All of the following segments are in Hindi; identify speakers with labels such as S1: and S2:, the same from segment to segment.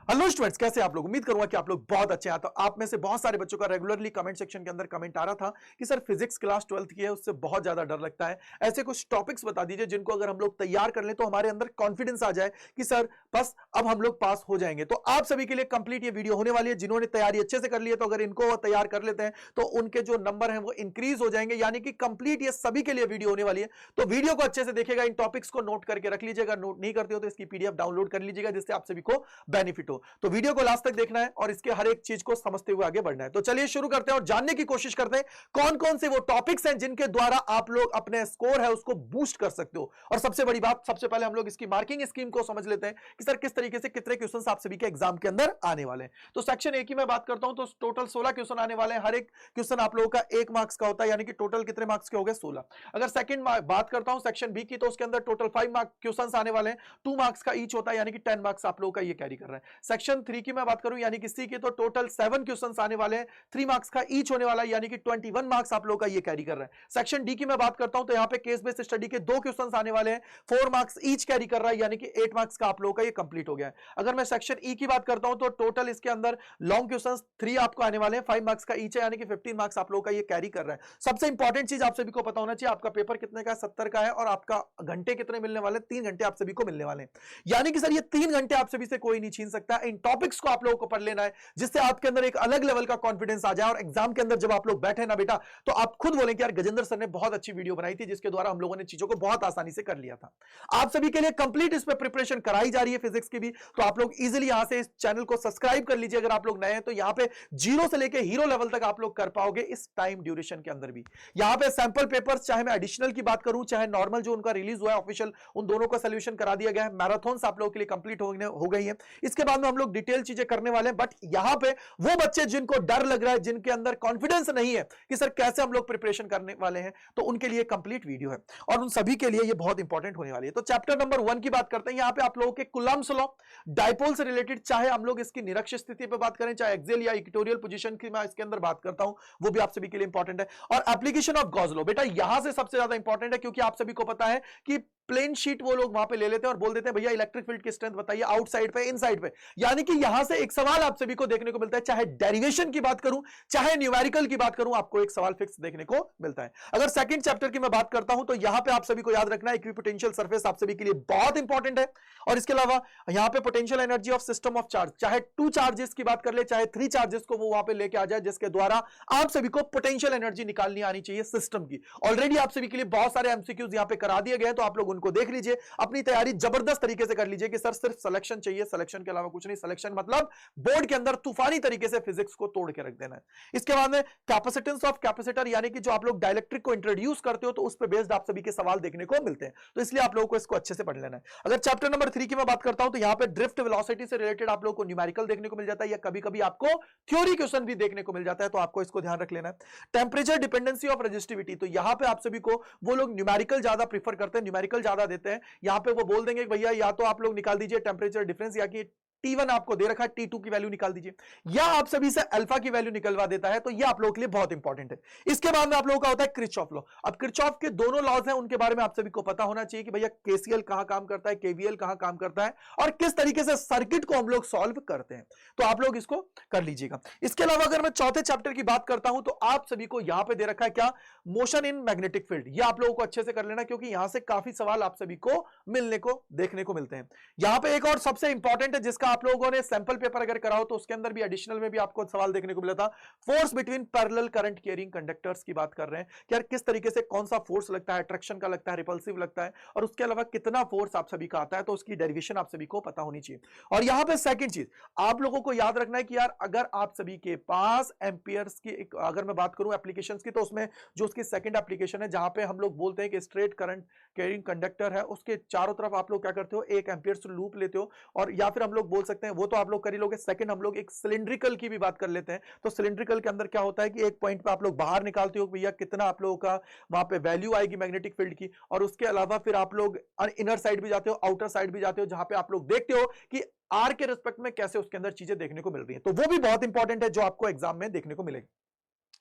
S1: हेलो स्टूडेंट्स, कैसे आप लोग? उम्मीद करूंगा कि आप लोग बहुत अच्छे हैं। तो आप में से बहुत सारे बच्चों का रेगुलरली कमेंट सेक्शन के अंदर कमेंट आ रहा था कि सर फिजिक्स क्लास 12th की है, उससे बहुत ज्यादा डर लगता है। ऐसे कुछ टॉपिक्स बता दीजिए जिनको अगर हम लोग तैयार कर लें तो हमारे अंदर कॉन्फिडेंस आ जाए कि सर बस अब हम लोग पास हो जाएंगे। तो आप सभी के लिए कंप्लीट ये वीडियो होने वाली है। जिन्होंने तैयारी अच्छे से कर ली है तो अगर इनको तैयार कर लेते हैं तो उनके जो नंबर है वो इंक्रीज हो जाएंगे, यानी कि कंप्लीट ये सभी के लिए वीडियो होने वाली है। तो वीडियो को अच्छे से देखिएगा, इन टॉपिक्स को नोट करके रख लीजिएगा। नोट नहीं करते हो तो इसकी पीडीएफ डाउनलोड कर लीजिएगा, जिससे आप सभी को बेनिफिट हो। तो वीडियो को लास्ट तक देखना है और इसके हर एक चीज को समझते हुए आगे बढ़ना है। तो चलिए शुरू करते हैं और जानने की कोशिश करते हैं कौन कौन से वो टॉपिक्स हैं जिनके द्वारा आप लोग अपने स्कोर है उसको बूस्ट कर सकते हो। और सबसे बड़ी बात, सबसे पहले हम लोग इसकी मार्किंग स्कीम को समझ लेते हैं कि सर किस तरीके से कितने क्वेश्चंस आप सभी के एग्जाम के अंदर आने वाले हैं। तो सेक्शन ए की मैं बात करता हूं तो टोटल 16 क्वेश्चन आने वाले हैं। हर एक क्वेश्चन आप लोगों का 1 मार्क्स का होता है, यानी कि टोटल कितने मार्क्स के हो गए? 16। अगर सेकंड बात करता हूं सेक्शन बी की, तो उसके अंदर टोटल 5 मार्क्स क्वेश्चंस आने वाले हैं। 2 मार्क्स का ईच होता है, यानी कि 10 मार्क्स आप लोगों का ये कैरी कर रहा है। सेक्शन 3 की मैं बात करूं यानी कि सी की, तो टोटल 7 क्वेश्चंस आने वाले हैं। 3 मार्क्स का ईच होने वाला है, यानी कि 21 मार्क्स आप लोगों का ये कैरी कर रहा है। सेक्शन डी की मैं बात करता हूं तो यहां पे केस बेस्ड स्टडी के 2 क्वेश्चंस आने वाले हैं। 4 मार्क्स ईच कैरी कर रहा है, यानी कि 8 मार्क्स का आप लोगों का ये कंप्लीट हो गया है। अगर मैं सेक्शन ई की बात करता हूं तो टोटल इसके अंदर लॉन्ग क्वेश्चंस 3 आपको आने वाले हैं। 5 मार्क्स का ईच है, यानी कि 15 मार्क्स आप लोगों का ये कैरी कर रहा है। सबसे इंपॉर्टेंट चीज आप सभी को पता होना चाहिए, आपका पेपर कितने का है? 70 का है। और आपका घंटे कितने मिलने वाले? 3 घंटे आप सभी को मिलने वाले हैं। यानी कि सर ये 3 घंटे आप सभी से कोई नहीं छीन सकता। इन टॉपिक्स को आप लोगों को पढ़ लेना है, जिससे आपके अंदर एक अलग लेवल का कॉन्फिडेंस आ जाए और एग्जाम के अंदर जब आप लोग बैठे ना बेटा, तो आप खुद बोलें कि यार गजेंद्र सर ने बहुत अच्छी वीडियो बनाई थी, जिसके द्वारा हम लोगों ने चीजों को बहुत आसानी से कर लिया था। आप सभी के लिए कंप्लीट इस पे प्रिपरेशन कराई जा रही है फिजिक्स की भी। तो आप लोग इजीली यहां से इस चैनल को सब्सक्राइब कर लीजिए। अगर आप लोग नए हैं तो यहां पे जीरो से लेकर हीरो लेवल तक आप लोग कर पाओगे इस टाइम ड्यूरेशन के अंदर भी। यहां पे सैंपल पेपर्स, चाहे मैं एडिशनल की बात करूं चाहे नॉर्मल जो उनका रिलीज हुआ है ऑफिशियल, उन दोनों का सोल्यूशन करा दिया गया है। मैराथन्स आप लोगों के लिए कंप्लीट हो गई है। इसके बाद में हम लोग डिटेल चीजें करने वाले हैं। बट यहां पे वो बच्चे जिनको डर लग रहा है, जिनके अंदर कॉन्फिडेंस नहीं है कि सर कैसे हम लोग प्रिपरेशन करने वाले हैं, तो उनके लिए कंप्लीट वीडियो है और उन सभी के लिए ये बहुत इंपॉर्टेंट होने वाली है। तो चैप्टर नंबर 1 की बात करते हैं। यहां पे आप लोगों के कूलम्ब्स लॉ, डाइपोल से रिलेटेड, चाहे हम लोग इसकी निरक्ष स्थिति पे बात करें, चाहे एक्सियल या इक्वेटोरियल पोजीशन की मैं इसके अंदर बात करता हूं, वो भी आप सभी के लिए इंपॉर्टेंट है। और एप्लीकेशन ऑफ गॉस लॉ, बेटा यहां से सबसे ज्यादा इंपॉर्टेंट है, क्योंकि आप सभी को पता है कि प्लेन शीट वो लोग वहां पे ले लेते हैं और बोल देते हैं भैया इलेक्ट्रिक फील्ड की स्ट्रेंथ बताइए आउटसाइड पे इनसाइड पे। यानी कि यहां से एक सवाल आप सभी को देखने को मिलता है, चाहे डेरिवेशन की बात करूं चाहे न्यूमेरिकल की बात करूं, आपको एक सवाल फिक्स देखने को मिलता है। अगर सेकंड चैप्टर की मैं बात करता हूं तो यहां पे आप सभी को याद रखना है इक्विपोटेंशियल सरफेस आप सभी के लिए बहुत इंपॉर्टेंट है। और इसके अलावा यहां पे potential energy of system of charge, चाहे 2 चार्जेस की बात कर ले चाहे 3 चार्जेस को वो वहां पे लेके आ जाए, जिसके द्वारा आप सभी को पोटेंशियल एनर्जी निकालनी आनी चाहिए सिस्टम की। ऑलरेडी आप सभी के लिए बहुत सारे एमसीक्यूज यहां पे करा दिए गए, तो आप लोग उनको देख लीजिए, अपनी तैयारी जबरदस्त तरीके से कर लीजिए कि सर सिर्फ सिलेक्शन चाहिए, सिलेक्शन के अलावा कुछ नहीं। सिलेक्शन मतलब बोर्ड के अंदर तूफानी तरीके से फिजिक्स को तोड़ के रख देना है। इसके बाद में कैपेसिटेंस ऑफ कैपेसिटर, यानी कि जो आप लोग डाइलेक्ट्रिक को इंट्रोड्यूस करते हो तो उस पे बेस्ड आप सभी के सवाल देखने को मिलते हैं, तो इसलिए आप लोगों को इसको अच्छे से पढ़ लेना है। अगर चैप्टर नंबर 3 की मैं बात करता हूं तो यहां पे ड्रिफ्ट वेलोसिटी से रिलेटेड आप लोगों को न्यूमेरिकल देखने को मिल जाता है, या कभी कभी आपको थ्योरी क्वेश्चन भी देखने को मिल जाता है, तो आपको इसको ध्यान रख लेना है। टेम्परेचर डिपेंडेंसी ऑफ रेजिस्टिविटी, तो यहां पे आप सभी को वो लोग न्यूमेरिकल ज्यादा प्रीफर करते हैं, न्यूमेरिकल ज्यादा देते हैं। यहां पे वो बोल देंगे भैया या तो आप लोग निकाल दीजिए टेम्परेचर डिफरेंस, या कि T1 आपको दे रखा है T2 की वैल्यू निकाल दीजिए, या आप सभी से अल्फा की वैल्यू निकलवा देता है, तो ये आप लोगों के लिए बहुत इंपॉर्टेंट है। इसके बाद में आप लोगों का होता है किरचॉफ लॉ। अब किरचॉफ के दोनों लॉज हैं, उनके बारे में आप सभी को पता होना चाहिए कि भैया केसीएल कहां काम करता है, केवीएल कहां काम करता है, और किस तरीके से सर्किट को हम लोग सॉल्व करते हैं, तो आप लोग इसको कर लीजिएगा। इसके अलावा अगर मैं चौथे चैप्टर की बात करता हूं तो आप सभी को यहां पे दे रखा है क्या, मोशन इन मैग्नेटिक फील्ड। ये आप लोगों को अच्छे से कर लेना, क्योंकि यहां से काफी सवाल आप सभी को मिलने को देखने को मिलते हैं। यहां पे एक और सबसे इंपॉर्टेंट है जिसका आप लोगों ने सैंपल पेपर अगर कराओ तो उसके अंदर भी एडिशनल में भी आपको सवाल देखने को मिला था, force between parallel current carrying conductors की बात कर रहे हैं कि यार किस तरीके से कौन सा फोर्स लगता है, अट्रैक्शन का लगता है, रिपल्सिव लगता है, और उसके अलावा कितना फोर्स आप सभी का आता है, तो उसकी डेरिवेशन आप सभी को पता होनी चाहिए। और यहां पे सेकंड चीज आप लोगों को याद रखना है कि यार अगर आप सभी के पास एम्पियर्स की अगर मैं बात करूं एप्लीकेशंस की, तो उसमें जो उसकी सेकंड एप्लीकेशन है जहां पे हम लोग बोलते हैं कि स्ट्रेट करंट कैरिंग कंडक्टर है, उसके चारों तरफ आप लोग क्या करते हो, 1 एम्पियर लूप लेते हो, और या फिर हम लोग बोल सकते हैं वो तो आप लोग कर ही लोगे। सेकंड हम लोग एक सिलिंड्रिकल की भी बात कर लेते हैं, तो सिलिंड्रिकल के अंदर क्या होता है कि एक पॉइंट पे आप लोग बाहर निकालते हो भैया कितना आप लोगों का वहां पे वैल्यू आएगी मैग्नेटिक फील्ड की, और उसके अलावा फिर आप लोग इनर साइड भी जाते हो, आउटर साइड भी जाते हो, जहां पे आप लोग देखते हो कि आर के रिस्पेक्ट में कैसे उसके अंदर चीजें देखने को मिल रही है, तो वो भी बहुत इंपॉर्टेंट है जो आपको एग्जाम में देखने को मिलेगा।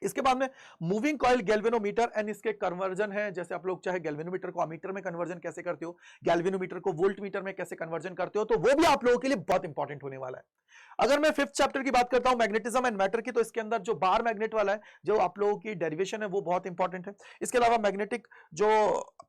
S1: इसके बाद में मूविंग कॉइल गैल्वेनोमीटर एंड इसके कन्वर्जन है, जैसे आप लोग चाहे गैल्वेनोमीटर को अमीटर में कन्वर्जन कैसे करते हो, गैल्वेनोमीटर को वोल्ट मीटर में कैसे कन्वर्जन करते हो, तो वो भी आप लोगों के लिए बहुत इंपॉर्टेंट होने वाला है। अगर मैं फिफ्थ चैप्टर की बात करता हूं मैग्नेटिज्म एंड मैटर की, तो इसके अंदर जो बार मैग्नेट वाला है, जो आप लोगों की डेरिवेशन है वो बहुत इंपॉर्टेंट है। इसके अलावा मैग्नेटिक जो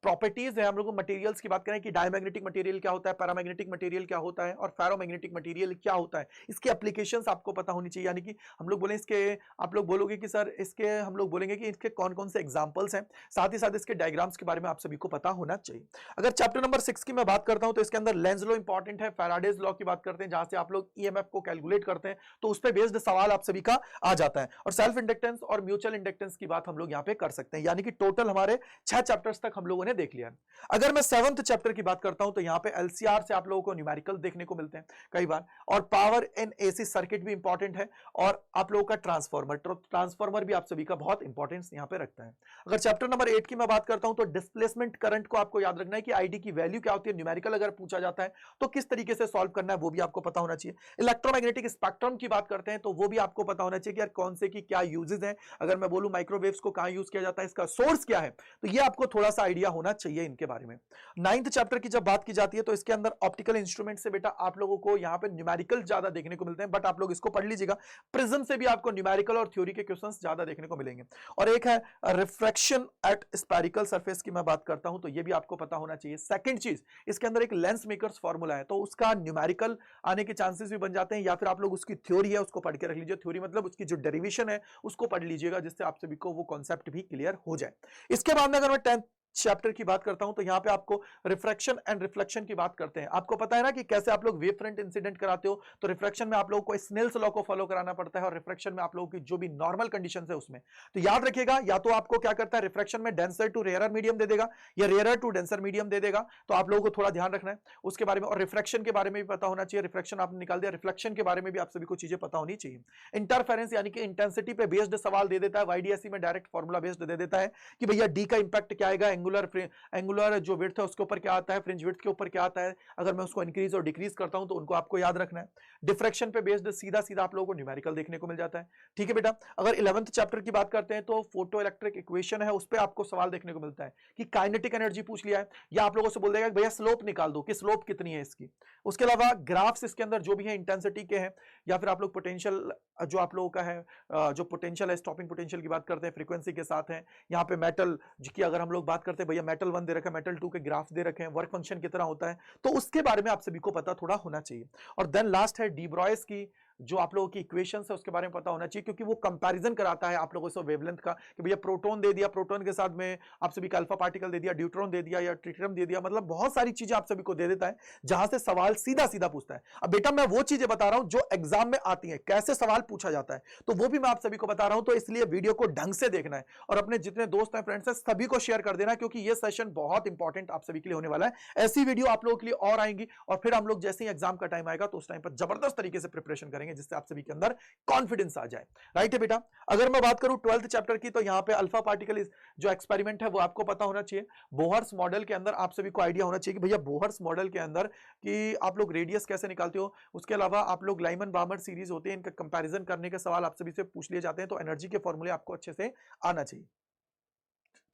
S1: प्रॉपर्टीज है, हम लोग मैटेरियल्स की बात करें कि डायमैग्नेटिक मटेरियल क्या होता है, पैरामैग्नेटिक मटेरियल क्या होता है और फेरोमैग्नेटिक मटेरियल क्या होता है, इसकी एप्लीकेशंस आपको पता होनी चाहिए। यानी कि हम लोग बोले इसके, आप लोग बोलोगे कि सर इसके, हम लोग बोलेंगे कि इसके कौन कौन से एग्जांपल्स हैं, साथ ही साथ इसके डायग्राम्स के बारे में आप सभी को पता होना चाहिए। अगर चैप्टर नंबर 6 की मैं बात करता हूं तो इसके अंदर लेंज लॉ इंपॉर्टेंट है, फैराडेज लॉ की बात करते हैं जहां से आप लोग ईएमएफ को कैलकुलेट करते हैं, तो उस पर बेस्ड सवाल आप सभी का आ जाता है। और सेल्फ इंडक्टेंस और म्यूचुअल इंडक्टेंस की बात हम लोग यहां पे कर सकते हैं। यानी कि टोटल हमारे 6 चैप्टर्स तक हम लोगों ने देख लिया है। अगर मैं 7th चैप्टर की बात करता हूं तो यहां पे एलसीआर से आप लोगों को न्यूमेरिकल देखने को मिलते हैं कई बार, और पावर इन एसी सर्किट भी इंपॉर्टेंट है, और आप लोगों का ट्रांसफॉर्मर भी आप सभी का बहुत इंपॉर्टेंस यहां पे रखता है। अगर चैप्टर नंबर 8 की मैं बात करता हूं तो डिस्प्लेसमेंट करंट को आपको याद रखना है कि आईडी की वैल्यू क्या होती है, न्यूमेरिकल अगर पूछा जाता है तो किस तरीके से सॉल्व करना है वो भी आपको पता होना चाहिए। इलेक्ट्रोमैग्नेटिक स्पेक्ट्रम की बात करते हैं तो वो भी आपको पता होना चाहिए कि यार कौन से की क्या यूजेस हैं। अगर मैं बोलूं माइक्रोवेव्स को कहां यूज किया जाता है, इसका सोर्स क्या है, तो ये आपको थोड़ा सा आइडिया होना चाहिए इनके बारे में। 9th चैप्टर की जब बात की जाती है तो इसके अंदर ऑप्टिकल इंस्ट्रूमेंट से बेटा आप लोगों को यहां पे न्यूमेरिकल ज्यादा देखने को मिलते हैं, बट आप लोग इसको पढ़ लीजिएगा, प्रिज्म से भी आपको न्यूमेरिकल और थ्योरी के क्वेश्चंस ज्यादा देखने को मिलेंगे। और एक है रिफ्रैक्शन एट स्फेरिकल सरफेस की मैं बात करता हूं तो ये भी आपको पता होना चाहिए। सेकंड चीज, इसके अंदर एक लेंस मेकर्स फार्मूला है, तो उसका न्यूमेरिकल आने के चांसेस भी बन जाते हैं, या फिर आप लोग उसकी थ्योरी है उसको पढ़ के रख लीजिए। थ्योरी मतलब उसकी जो डेरिवेशन है उसको पढ़ लीजिएगा, जिससे आप सभी को वो कॉन्सेप्ट भी क्लियर हो जाए। इसके बाद में अगर मैं 10th चैप्टर की बात करता हूं तो यहां पे आपको रिफ्रैक्शन एंड रिफ्लेक्शन की बात करते हैं। आपको पता है ना कि कैसे आप लोग वेव फ्रंट इंसिडेंट कराते हो, तो रिफ्रैक्शन में आप लोगों को स्नेल्स लॉ को फॉलो कराना पड़ता है, और रिफ्रैक्शन में आप लोगों की जो भी नॉर्मल कंडीशन है उसमें, तो याद रखिएगा, या तो आपको क्या करता है रिफ्रैक्शन में डेंसर टू रेयर मीडियम दे देगा या रेयर टू डेंसर मीडियम दे देगा, तो आप लोगों को थोड़ा ध्यान रखना है उसके बारे में। और रिफ्रैक्शन के बारे में भी पता होना चाहिए, रिफ्रैक्शन आपने निकाल दिया, रिफ्लेक्शन के बारे में भी आप सभी को चीजें पता होनी चाहिए। इंटरफेरेंस यानी कि इंटेंसिटी पे बेस्ड सवाल दे देता है, वाईडीएसई में डायरेक्ट फॉर्मूला बेस्ड दे देता है कि भैया डी का इंपैक्ट क्या आएगा, एंगुलर जो विड्थ है उसके ऊपर क्या आता है, फ्रिंज विड्थ के ऊपर क्या आता है, अगर मैं उसको इंक्रीज और डिक्रीज करता हूं तो उनको आपको याद रखना है। डिफ्रैक्शन पे बेस्ड सीधा सीधा आप लोगों को न्यूमेरिकल देखने को मिल जाता है। ठीक है बेटा। अगर 11th चैप्टर की बात करते हैं तो फोटो इलेक्ट्रिक इक्वेशन है, उस पर आपको सवाल देखने को मिलता है कि काइनेटिक एनर्जी पूछ लिया है, या आप लोगों से बोल देगा भैया स्लोप निकाल दो कि स्लोप कितनी है इसकी। उसके अलावा ग्राफ्स इसके अंदर जो भी है इंटेंसिटी के हैं, या फिर आप लोग पोटेंशियल जो आप लोगों का है, जो पोटेंशियल है स्टॉपिंग पोटेंशियल की बात करते हैं फ्रीक्वेंसी के साथ है। यहाँ पे मेटल की अगर हम लोग बात करते हैं, भैया मेटल 1 दे रखा है, मेटल 2 के ग्राफ दे रखे हैं, वर्क फंक्शन कितना होता है, तो उसके बारे में आप सभी को पता थोड़ा होना चाहिए। और देन लास्ट है डी ब्रॉयस की जो आप लोगों की इक्वेशंस है उसके बारे में पता होना चाहिए, क्योंकि वो कंपैरिजन कराता है आप लोगों से वेवलेंथ का कि भैया प्रोटॉन दे दिया, प्रोटॉन के साथ में आप सभी का अल्फा पार्टिकल दे दिया, ड्यूट्रॉन दे दिया या ट्रिटियम दे दिया, मतलब बहुत सारी चीजें आप सभी को दे देता है जहां से सवाल सीधा सीधा पूछता है। अब बेटा मैं वो चीजें बता रहा हूं जो एग्जाम में आती है, कैसे सवाल पूछा जाता है, तो वो भी मैं आप सभी को बता रहा हूं, तो इसलिए वीडियो को ढंग से देखना है और अपने जितने दोस्त हैं फ्रेंड्स हैं सभी को शेयर कर देना, क्योंकि ये सेशन बहुत इंपॉर्टेंट आप सभी के लिए होने वाला है। ऐसी वीडियो आप लोगों के लिए और आएंगी, और फिर हम लोग जैसे ही एग्जाम का टाइम आएगा तो उस टाइम पर जबरदस्त तरीके से प्रिपरेशन करेंगे, जिससे आप सभी के अंदर कॉन्फिडेंस आ जाए। राइट है बेटा। अगर मैं बात करूं 12th चैप्टर की, तो यहां पे अल्फा पार्टिकल जो एक्सपेरिमेंट है वो आपको पता होना चाहिए। बोहर्स मॉडल के अंदर आप सभी को आइडिया होना चाहिए कि भैया बोहर्स मॉडल के अंदर कि आप लोग रेडियस कैसे निकालते हो। उसके अलावा आप लोग लाइमन बार्मर सीरीज होती है, इनका कंपैरिजन करने के सवाल आप सभी से पूछ लिए जाते हैं, तो एनर्जी के फॉर्मूले आपको अच्छे से आना चाहिए।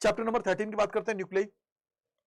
S1: चैप्टर नंबर 13 की बात करते हैं, न्यूक्लियर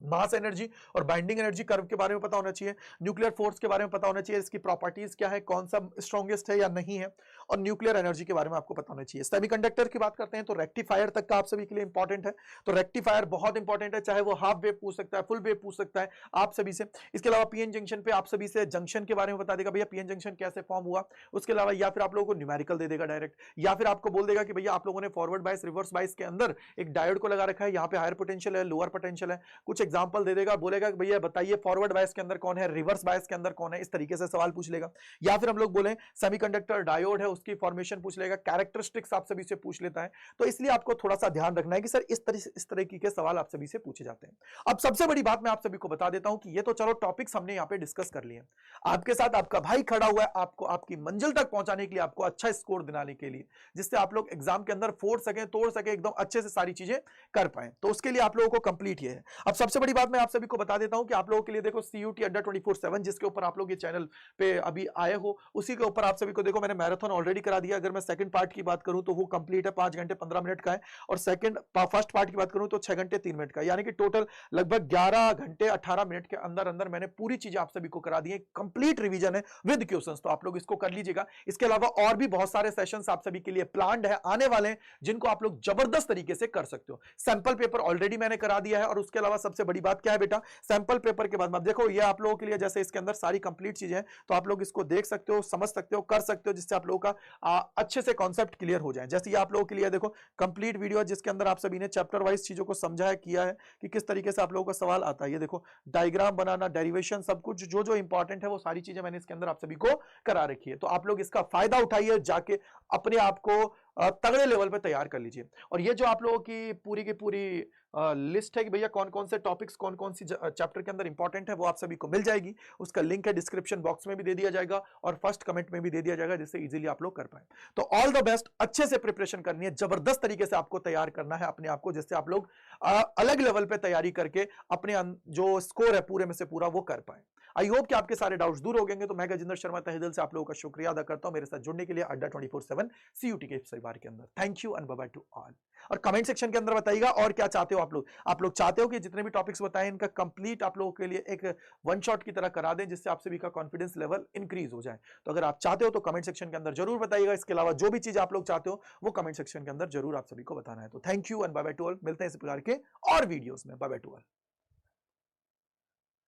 S1: मास एनर्जी और बाइंडिंग एनर्जी कर्व के बारे में पता होना चाहिए। न्यूक्लियर फोर्स के बारे में पता होना चाहिए, इसकी प्रॉपर्टीज क्या है, कौन सा स्ट्रॉन्गेस्ट है या नहीं है, और न्यूक्लियर एनर्जी के बारे में आपको पता होना चाहिए। सेमीकंडक्टर की बात करते हैं तो रेक्टिफायर तक का आप सभी के लिए इंपॉर्टेंट है, तो रेक्टिफायर बहुत इंपॉर्टेंट है, चाहे वो हाफ वेव पूछ सकता है, फुल वेव पूछ सकता है आप सभी से। इसके अलावा पीएन जंक्शन पे आप सभी से जंक्शन के बारे में बता देगा, भैया पीएन जंक्शन कैसे फॉर्म हुआ। उसके अलावा या फिर आप लोगों को न्यूमेरिकल दे देगा डायरेक्ट, या फिर आपको बोल देगा कि भैया आप लोगों ने फॉरवर्ड बायस रिवर्स बायस के अंदर एक डायोड को लगा रखा है, यहाँ पे हायर पोटेंशियल है, लोअर पोटेंशियल है, कुछ एग्जांपल दे देगा, बोलेगा कि भैया बताइए फॉरवर्ड बायस के अंदर कौन है, रिवर्स बायस के अंदर कौन है, इस तरीके से सवाल पूछ लेगा। या फिर हम लोग बोले सेमीकंडक्टर डायोड है, उसकी फॉर्मेशन पूछ लेगा, कैरेक्टरिस्टिक्स आप सभी से पूछ लेता है। तो इसलिए आपको थोड़ा सा ध्यान रखना है कि सर इस तरीके के सवाल आप सभी से पूछे जाते हैं। अब सबसे बड़ी बात मैं आप सभी को बता देता हूं कि ये तो चलो टॉपिक्स हमने यहाँ पे डिस्कस कर लिए, आपके साथ आपका भाई खड़ा हुआ है आपको आपकी मंजिल तक पहुंचाने के लिए, आपको अच्छा स्कोर दिलाने के लिए, जिससे आप लोग एग्जाम के अंदर फोड़ सके, तोड़ सके, एकदम अच्छे से सारी चीजें कर पाए। तो उसके लिए आप लोगों को कंप्लीट ये है। अब सबसे सबसे बड़ी बात मैं आप सभी को बता देता हूं कि आप लोगों के लिए देखो CUT अड्डा 24/7 जिसके ऊपर आप लोग ये चैनल पे अभी आए हो, उसी के ऊपर आप सभी को देखो मैंने मैराथन ऑलरेडी करा दिया। अगर मैं सेकंड पार्ट की बात करूं तो वो कंप्लीट है, 5 घंटे 15 मिनट का है, और फर्स्ट पार्ट की बात करूं तो 6 घंटे 3 मिनट का, यानी कि टोटल लगभग 11 घंटे 18 मिनट के अंदर अंदर मैंने पूरी चीजें आप सभी को करा दी है। कंप्लीट रिवीजन है विद क्वेश्चंस, तो आप लोग इसको कर लीजिएगा। इसके अलावा और भी बहुत सारे सेशंस आप सभी के लिए प्लान्ड है, आने वाले हैं, जिनको आप लोग जबरदस्त तरीके से कर सकते हो। सैंपल पेपर ऑलरेडी मैंने करा दिया है, और उसके अलावा सबसे बड़ी बात क्या है बेटा, सैंपल पेपर के बाद में देखो ये आप लोगों के लिए जैसे इसके अंदर सारी कंप्लीट चीजें हैं, तो आप लोग इसको देख सकते हो, समझ सकते हो, कर सकते हो, जिससे आप लोगों का अच्छे से कॉन्सेप्ट क्लियर हो जाए। जैसे ये आप लोगों के लिए देखो कंप्लीट वीडियो है, जिसके अंदर आप सभी ने चैप्टर वाइज चीजों को समझा है, किया है कि किस तरीके से आप लोगों का सवाल आता है। ये देखो डायग्राम बनाना, डेरिवेशन, सब कुछ जो जो इंपॉर्टेंट है वो सारी चीजें मैंने इसके अंदर आप सभी को करा रखी है। तो आप लोग इसका फायदा उठाइए, जाके अपने आप को तगड़े लेवल पे तैयार कर लीजिए। और ये जो आप लोगों की पूरी लिस्ट है कि भैया कौन कौन से टॉपिक्स कौन कौन सी चैप्टर के अंदर इंपॉर्टेंट है, वो आप सभी को मिल जाएगी। उसका लिंक है डिस्क्रिप्शन बॉक्स में भी दे दिया जाएगा और फर्स्ट कमेंट में भी दे दिया जाएगा, जिससे इजीली आप लोग कर पाए। तो ऑल द बेस्ट, अच्छे से प्रिपरेशन करनी है, जबरदस्त तरीके से आपको तैयार करना है अपने आप को, जिससे आप लोग अलग लेवल पे तैयारी करके अपने जो स्कोर है पूरे में से पूरा वो कर पाए। आई होप कि आपके सारे डाउट्स दूर हो गएंगे। तो मैं गजेंद्र शर्मा तहे दिल से आप लोगों का शुक्रिया अदा करता हूं मेरे साथ जुड़ने के लिए अड्डा 24/7 CUT के परिवार के अंदर। Thank you and bye bye to all. और कमेंट सेक्शन के अंदर बताइएगा और क्या चाहते हो आप लोग चाहते हो कि जितने भी टॉपिक्स बताएं इनका कंप्लीट आप लोगों के लिए एक वन शॉट की तरह करा दें, जिससे आप सभी का कॉन्फिडेंस लेवल इंक्रीज हो जाए। तो अगर आप चाहते हो तो कमेंट सेक्शन के अंदर जरूर बताइएगा। इसके अलावा जो भी चीज आप लोग चाहते हो वो कमेंट सेक्शन के अंदर जरूर आप सभी को बताना है। तो thank you and bye bye to all. मिलते हैं इस प्रकार के और वीडियोस में। Bye bye to all.